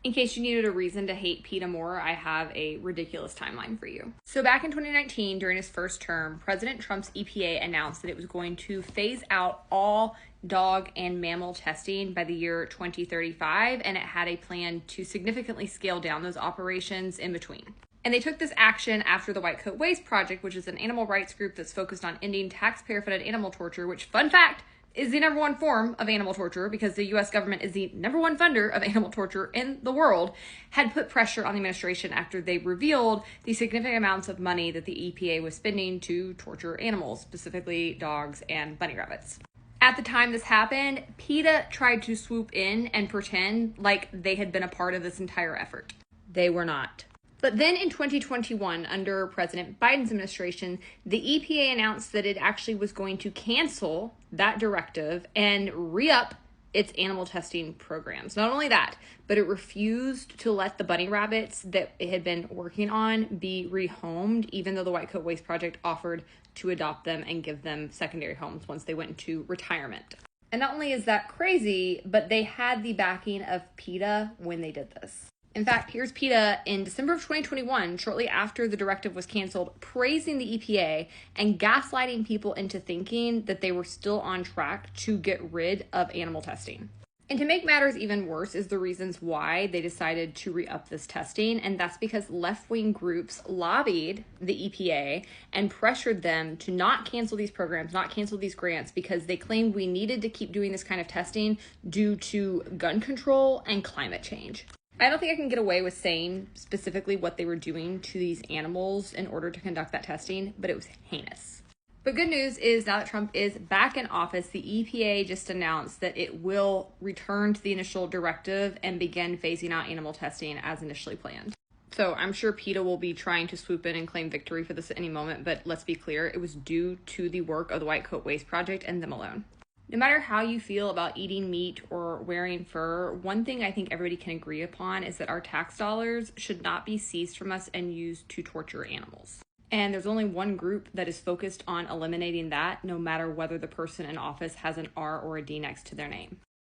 In case you needed a reason to hate PETA more, I have a ridiculous timeline for you. So back in 2019, during his first term, President Trump's EPA announced that it was going to phase out all dog and mammal testing by the year 2035, and it had a plan to significantly scale down those operations in between. And they took this action after the White Coat Waste Project, which is an animal rights group that's focused on ending taxpayer-funded animal torture, which, fun fact, is the number one form of animal torture because the U.S. government is the number one funder of animal torture in the world, had put pressure on the administration after they revealed the significant amounts of money that the EPA was spending to torture animals, specifically dogs and bunny rabbits. At the time this happened, PETA tried to swoop in and pretend like they had been a part of this entire effort. They were not. But then in 2021, under President Biden's administration, the EPA announced that it actually was going to cancel that directive and re-up its animal testing programs. Not only that, but it refused to let the bunny rabbits that it had been working on be rehomed, even though the White Coat Waste Project offered to adopt them and give them secondary homes once they went into retirement. And not only is that crazy, but they had the backing of PETA when they did this. In fact, here's PETA in December of 2021, shortly after the directive was canceled, praising the EPA and gaslighting people into thinking that they were still on track to get rid of animal testing. And to make matters even worse is the reasons why they decided to re-up this testing, and that's because left-wing groups lobbied the EPA and pressured them to not cancel these programs, not cancel these grants, because they claimed we needed to keep doing this kind of testing due to gun control and climate change. I don't think I can get away with saying specifically what they were doing to these animals in order to conduct that testing, but it was heinous. But good news is now that Trump is back in office, the EPA just announced that it will return to the initial directive and begin phasing out animal testing as initially planned. So I'm sure PETA will be trying to swoop in and claim victory for this at any moment, but let's be clear, it was due to the work of the White Coat Waste Project and them alone. No matter how you feel about eating meat or wearing fur, one thing I think everybody can agree upon is that our tax dollars should not be seized from us and used to torture animals. And there's only one group that is focused on eliminating that, no matter whether the person in office has an R or a D next to their name.